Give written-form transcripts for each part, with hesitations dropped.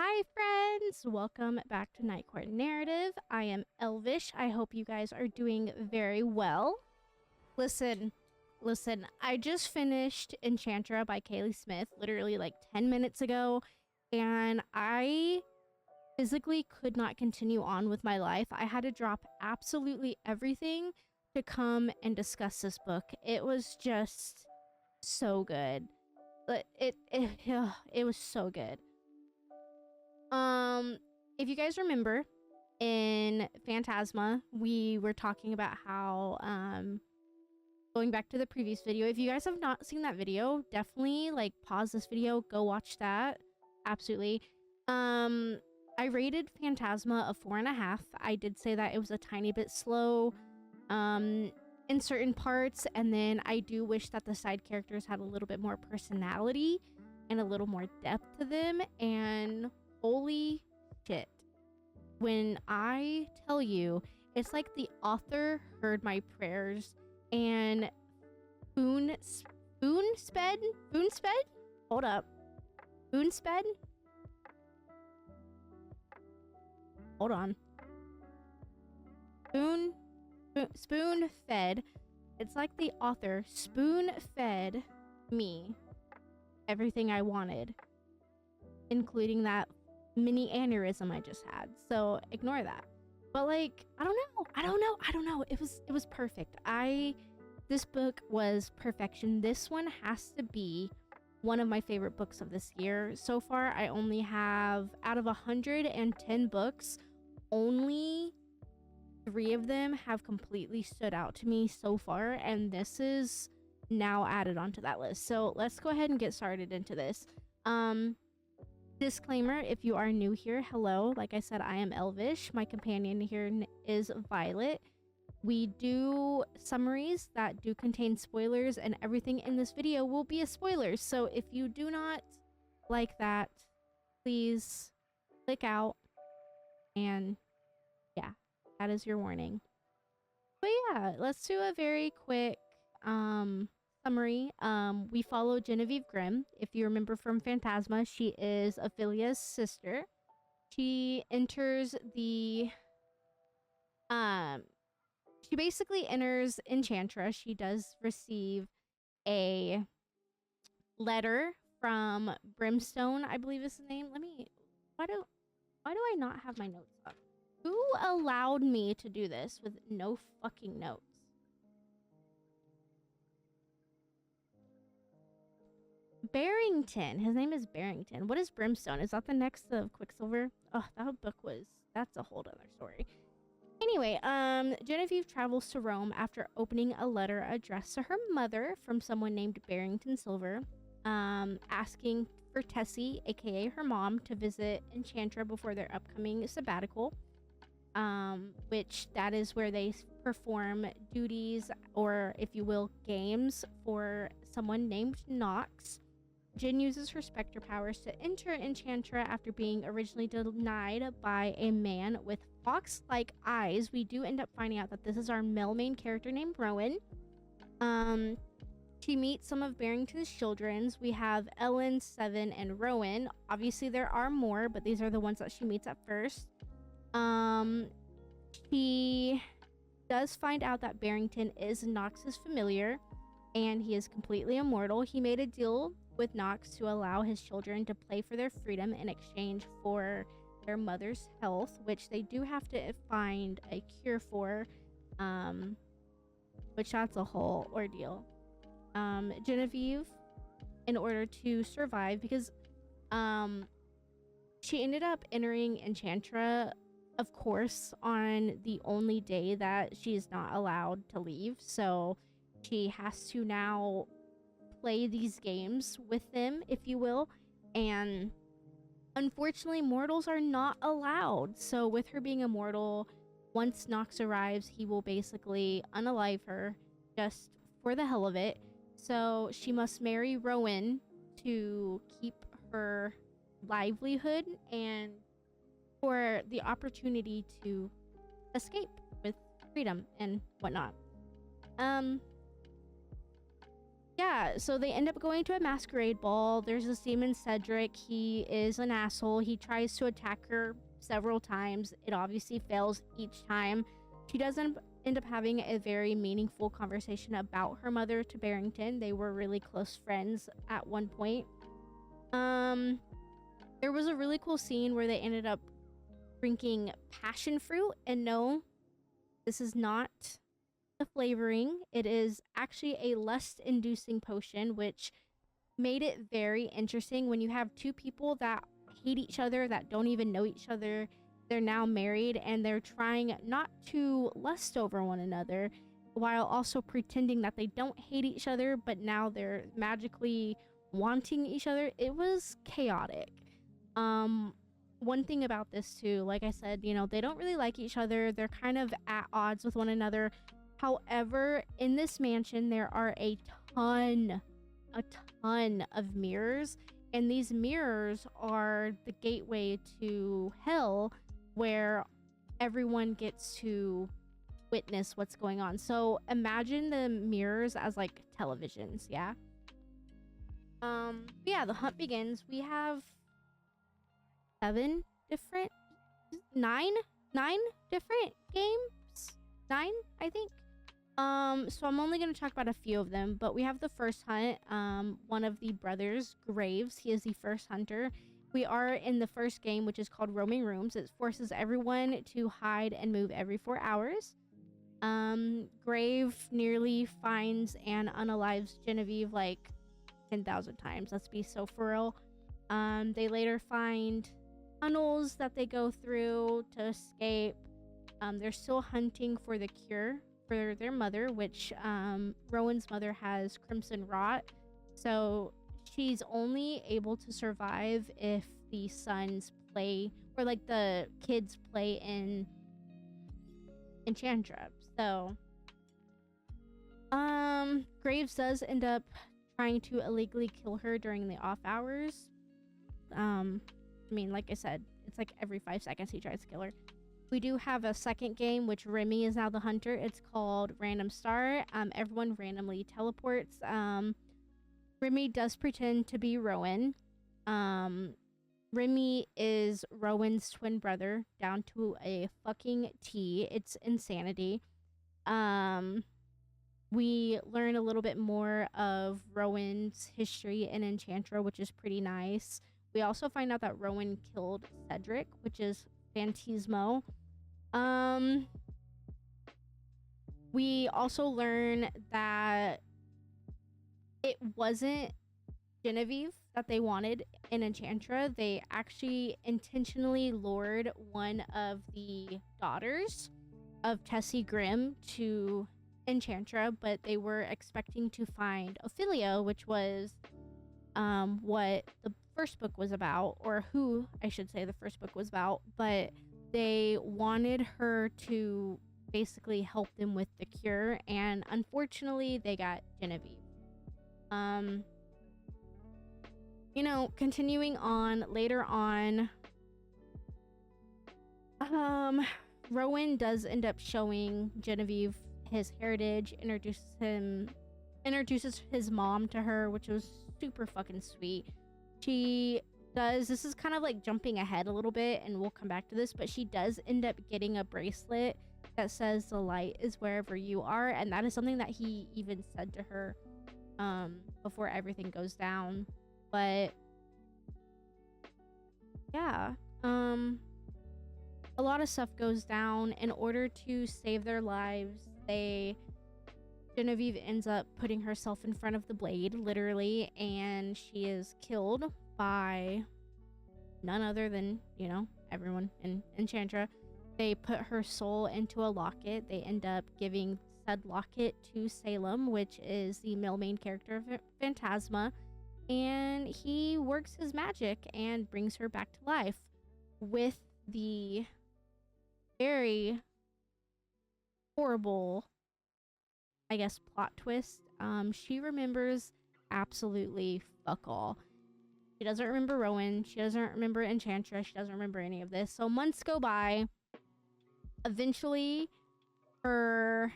Hi, friends! Welcome back to Night Court Narrative. I am Elvish. I hope you guys are doing very well. Listen, I just finished Enchantra by Kaylee Smith literally like 10 minutes ago, and I physically could not continue on with my life. I had to drop absolutely everything to come and discuss this book. It was just so good. But it was so good. If you guys remember, in Phantasma, we were talking about how, going back to the previous video, if you guys have not seen that video, definitely, like, pause this video, go watch that. Absolutely. I rated Phantasma a 4.5. I did say that it was a tiny bit slow, in certain parts, and then I do wish that the side characters had a little bit more personality and a little more depth to them, and holy shit. When I tell you, it's like the author heard my prayers and Boonsped? Hold up. Boonsped? Hold on. Spoon fed. It's like the author spoon fed me everything I wanted, including that mini aneurysm I just had. So ignore that. But like, I don't know. It was perfect. This book was perfection. This one has to be one of my favorite books of this year. So far, I only have, out of 110 books, only 3 of them have completely stood out to me so far, and this is now added onto that list. So let's go ahead and get started into this. Disclaimer, if you are new here, hello. Like I said, I am Elvish. My companion here is Violet. We do summaries that do contain spoilers, and everything in this video will be a spoiler. So if you do not like that, please click out. And yeah, that is your warning. But yeah, let's do a very quick summary. We follow Genevieve Grimm. If you remember from Phantasma, she is Ophelia's sister. She enters the she basically enters Enchantra. She does receive a letter from Brimstone, I believe is the name. Why do I not have my notes up? Who allowed me to do this with no fucking notes? Barrington. His name is Barrington. What is Brimstone? Is that the next of Quicksilver? Oh, that book was... That's a whole other story. Anyway, Genevieve travels to Rome after opening a letter addressed to her mother from someone named Barrington Silver, asking for Tessie, aka her mom, to visit Enchantra before their upcoming sabbatical, which that is where they perform duties, or if you will, games for someone named Nox. Jin uses her specter powers to enter Enchantra after being originally denied by a man with fox-like eyes. We do end up finding out that this is our male main character named Rowin. She meets some of Barrington's children. We have Ellen, Seven, and Rowin. Obviously, there are more, but these are the ones that she meets at first. She does find out that Barrington is Nox's familiar, and he is completely immortal. He made a deal with Nox to allow his children to play for their freedom in exchange for their mother's health, which they do have to find a cure for, which that's a whole ordeal. Genevieve, in order to survive, because she ended up entering Enchantra, of course, on the only day that she is not allowed to leave, so she has to now play these games with them, if you will, and unfortunately mortals are not allowed. So with her being immortal, once Nox arrives, he will basically unalive her just for the hell of it. So she must marry Rowin to keep her livelihood and for the opportunity to escape with freedom and whatnot. Yeah, so they end up going to a masquerade ball. There's this demon Cedric. He is an asshole. He tries to attack her several times. It obviously fails each time. She doesn't end up having a very meaningful conversation about her mother to Barrington. They were really close friends at one point. Um, there was a really cool scene where they ended up drinking passion fruit, and no, this is not the flavoring. It is actually a lust-inducing potion, which made it very interesting when you have two people that hate each other, that don't even know each other. They're now married and they're trying not to lust over one another while also pretending that they don't hate each other, but now they're magically wanting each other. It was chaotic. One thing about this too, like I said, you know, they don't really like each other. They're kind of at odds with one another. However, in this mansion, there are a ton of mirrors, and these mirrors are the gateway to hell, where everyone gets to witness what's going on. So imagine the mirrors as like televisions, yeah? Yeah, the hunt begins. We have nine different games? Nine, I think. So I'm only going to talk about a few of them, but we have the first hunt. One of the brothers, Graves, he is the first hunter. We are in the first game, which is called Roaming Rooms. It forces everyone to hide and move every 4 hours. Grave nearly finds and unalives Genevieve like 10,000 times. Let's be so for real. They later find tunnels that they go through to escape. They're still hunting for the cure for their mother, which Rowin's mother has crimson rot, so she's only able to survive if the sons play, or like the kids play in Enchantra. So Graves does end up trying to illegally kill her during the off hours. I mean, like I said, it's like every 5 seconds he tries to kill her. We do have a second game, which Remy is now the hunter. It's called Random Start. Everyone randomly teleports. Remy does pretend to be Rowin. Remy is Rowin's twin brother, down to a fucking T. It's insanity. We learn a little bit more of Rowin's history in Enchantra, which is pretty nice. We also find out that Rowin killed Cedric, which is Phantismo. We also learn that it wasn't Genevieve that they wanted in Enchantra. They actually intentionally lured one of the daughters of Tessie Grimm to Enchantra, but they were expecting to find Ophelia, which was what the first book was about, or who I should say the first book was about, but they wanted her to basically help them with the cure, and unfortunately they got Genevieve. You know, continuing on, later on, Rowin does end up showing Genevieve his heritage, introduces his mom to her, which was super fucking sweet. This is kind of like jumping ahead a little bit, and we'll come back to this, but she does end up getting a bracelet that says the light is wherever you are, and that is something that he even said to her before everything goes down. But yeah, a lot of stuff goes down. In order to save their lives, Genevieve ends up putting herself in front of the blade, literally, and she is killed by none other than, you know, everyone in Enchantra. They put her soul into a locket. They end up giving said locket to Salem, which is the male main character of Phantasma, and he works his magic and brings her back to life with the very horrible, I guess, plot twist. She remembers absolutely fuck all. She doesn't remember Rowin. She doesn't remember Enchantra. She doesn't remember any of this. So months go by. Eventually, her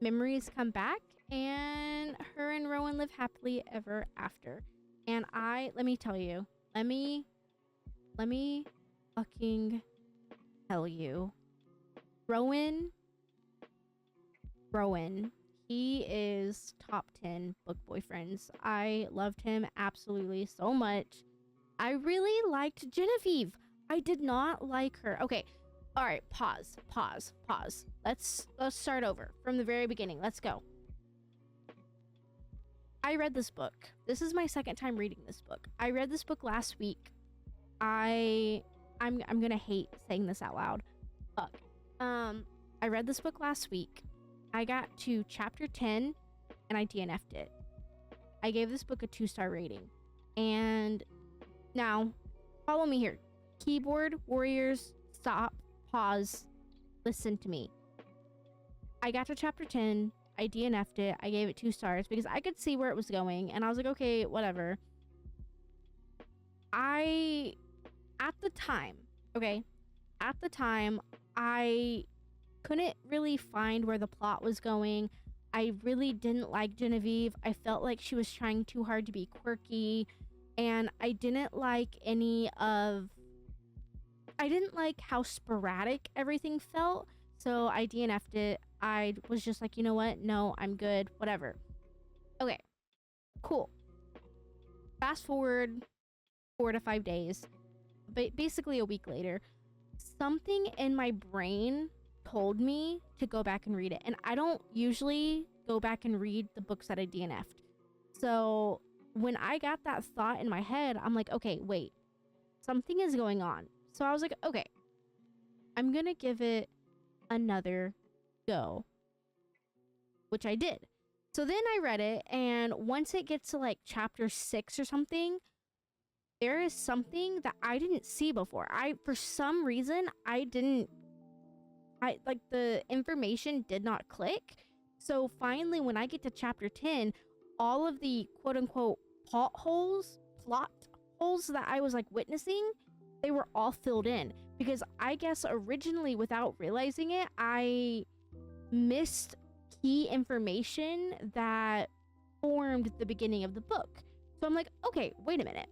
memories come back, And her and Rowan live happily ever after. And let me tell you, let me fucking tell you, Rowan, he is top 10 book boyfriends. I loved him absolutely so much. I really liked Genevieve. I did not like her. Okay, all right, pause. Let's start over from the very beginning. Let's go. I read this book. This is my second time reading this book. I read this book last week. I'm gonna hate saying this out loud. Fuck. I read this book last week. I got to chapter 10 and I DNF'd it. I gave this book a 2-star rating. And now, follow me here. Keyboard warriors, stop, pause, listen to me. I got to chapter 10. I DNF'd it. I gave it 2 stars because I could see where it was going. And I was like, okay, whatever. At the time, I couldn't really find where the plot was going. I really didn't like Genevieve. I felt like she was trying too hard to be quirky. And I didn't like how sporadic everything felt. So I DNF'd it. I was just like, you know what? No, I'm good. Whatever. Okay. Cool. Fast forward 4 to 5 days. But basically a week later, something in my brain told me to go back and read it. And I don't usually go back and read the books that I DNF'd. So when I got that thought in my head, I'm like, okay, wait. Something is going on. So I was like, okay, I'm gonna give it another go. Which I did. So then I read it, and once it gets to like chapter 6 or something, there is something that I didn't see before. For some reason, the information did not click. So finally, when I get to chapter 10, all of the quote unquote plot holes that I was like witnessing, they were all filled in. Because I guess originally, without realizing it, I missed key information that formed the beginning of the book. So I'm like, okay, wait a minute.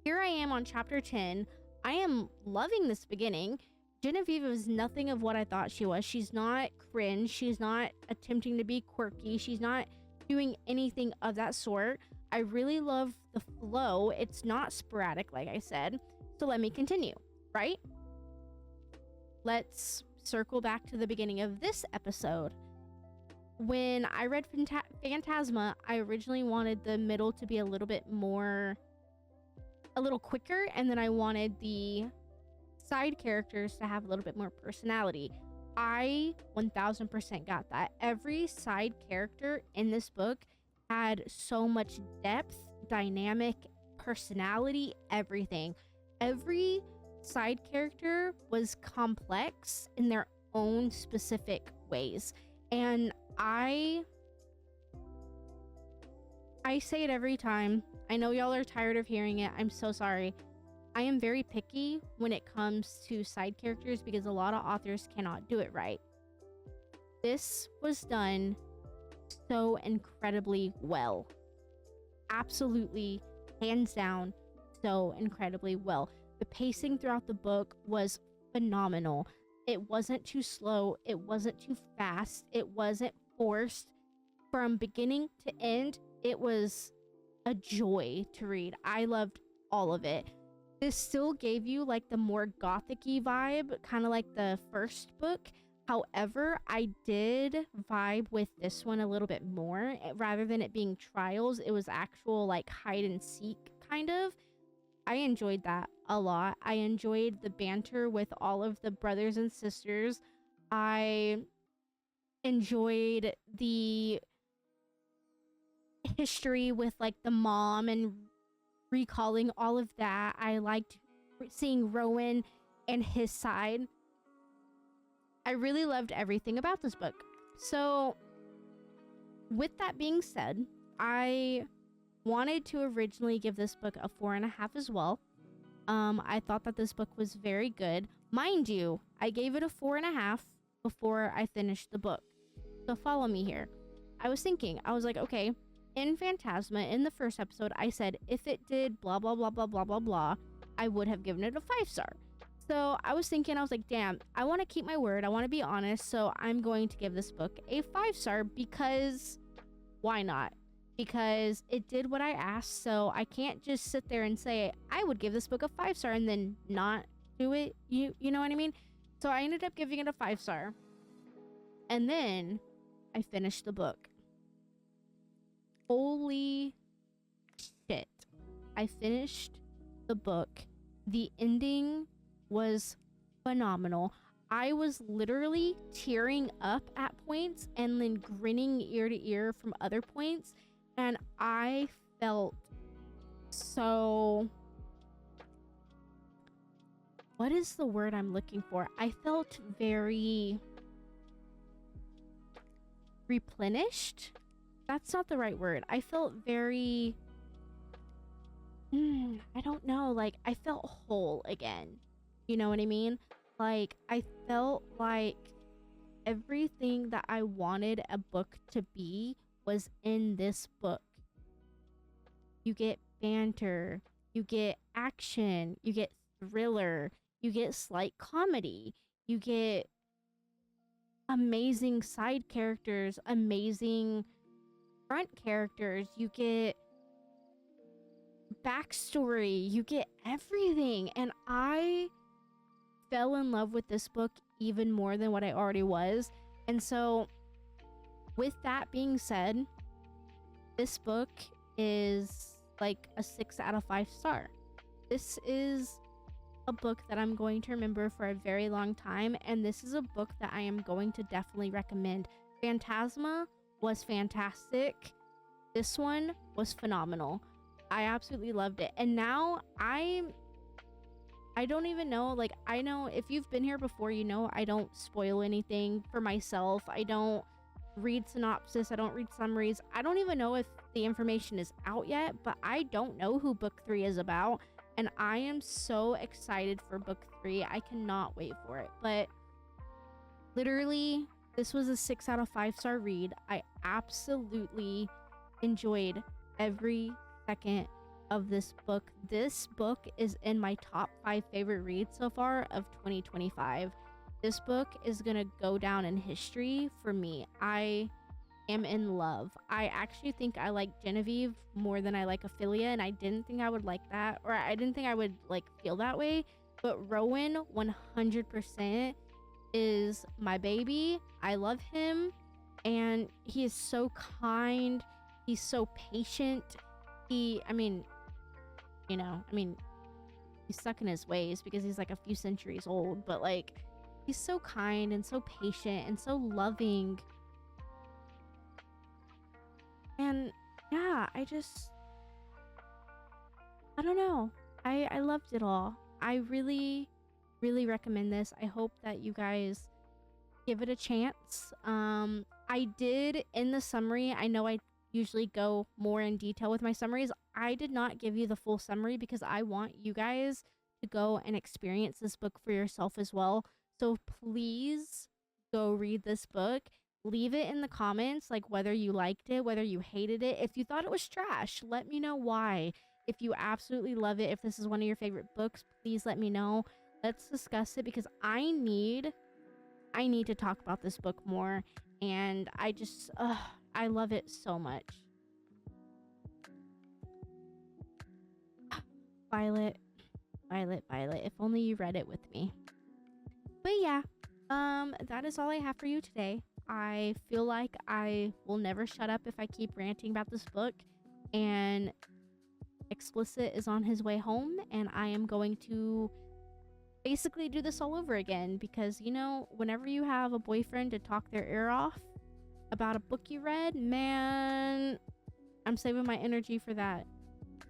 Here I am on chapter 10. I am loving this beginning. Genevieve is nothing of what I thought she was. She's not cringe. She's not attempting to be quirky. She's not doing anything of that sort. I really love the flow. It's not sporadic, like I said. So let me continue, right? Let's circle back to the beginning of this episode. When I read Phantasma, I originally wanted the middle to be a little quicker, and then I wanted the side characters to have a little bit more personality. I 1000% got that. Every side character in this book had so much depth, dynamic, personality, everything. Every side character was complex in their own specific ways. And I say it every time. I know y'all are tired of hearing it. I'm so sorry. I am very picky when it comes to side characters because a lot of authors cannot do it right. This was done so incredibly well. Absolutely, hands down, so incredibly well. The pacing throughout the book was phenomenal. It wasn't too slow. It wasn't too fast. It wasn't forced. From beginning to end, it was a joy to read. I loved all of it. This still gave you like the more gothic-y vibe, kind of like the first book. However, I did vibe with this one a little bit more. Rather than it being trials, it was actual like hide and seek kind of. I enjoyed that a lot. I enjoyed the banter with all of the brothers and sisters. I enjoyed the history with like the mom and recalling all of that. I liked seeing Rowin and his side. I really loved everything about this book. So with that being said, I wanted to originally give this book a 4.5 as well. I thought that this book was very good. Mind you, I gave it a 4.5 before I finished the book. So follow me here. I was thinking, I was like, okay, in Phantasma, in the first episode, I said if it did blah, blah, blah, blah, blah, blah, blah, I would have given it a 5-star. So I was thinking, I was like, damn, I want to keep my word. I want to be honest. So I'm going to give this book a 5-star because why not? Because it did what I asked. So I can't just sit there and say, I would give this book a 5-star and then not do it. You know what I mean? So I ended up giving it a 5-star. And then I finished the book. Holy shit. I finished the book. The ending was phenomenal. I was literally tearing up at points and then grinning ear to ear from other points. And I felt so... What is the word I'm looking for? I felt very... replenished? That's not the right word. I felt very... I don't know. Like, I felt whole again. You know what I mean? Like, I felt like everything that I wanted a book to be was in this book. You get banter, you get action, you get thriller, you get slight comedy, you get amazing side characters, amazing front characters, you get backstory, you get everything. And I fell in love with this book even more than what I already was. And so with that being said, this book is like a 6 out of 5 star. This is a book that I'm going to remember for a very long time, and this is a book that I am going to definitely recommend. Phantasma was fantastic. This one was phenomenal. I absolutely loved it. And now I don't even know, like, I know if you've been here before, you know I don't spoil anything for myself. I don't read synopsis. I don't read summaries. I don't even know if the information is out yet, but I don't know who book 3 is about. And I am so excited for book 3. I cannot wait for it. But literally, this was a 6 out of 5 star read. I absolutely enjoyed every second of this book. This book is in my top 5 favorite reads so far of 2025. This book is gonna go down in history for me. I am in love. I actually think I like Genevieve more than I like Ophelia, and I didn't think I would like that, or I didn't think I would like feel that way. But Rowin 100% is my baby. I love him, and he is so kind. He's so patient. He's stuck in his ways because he's like a few centuries old, but like he's so kind and so patient and so loving. And yeah, I don't know. I loved it all. I really, really recommend this. I hope that you guys give it a chance. I did in the summary, I know I usually go more in detail with my summaries. I did not give you the full summary because I want you guys to go and experience this book for yourself as well. So please go read this book. Leave it in the comments, like whether you liked it, whether you hated it. If you thought it was trash, let me know why. If you absolutely love it, if this is one of your favorite books, please let me know. Let's discuss it because I need to talk about this book more. And I love it so much. Violet. If only you read it with me. But yeah, that is all I have for you today. I feel like I will never shut up if I keep ranting about this book, and Explicit is on his way home, and I am going to basically do this all over again because, you know, whenever you have a boyfriend to talk their ear off about a book you read, man, I'm saving my energy for that.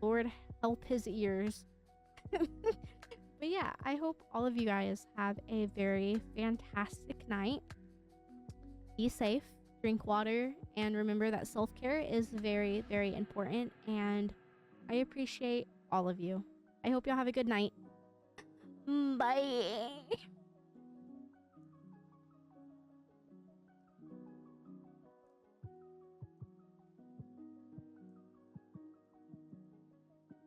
Lord help his ears. But yeah, I hope all of you guys have a very fantastic night. Be safe, drink water, and remember that self-care is very, very important, and I appreciate all of you. I hope y'all have a good night. Bye.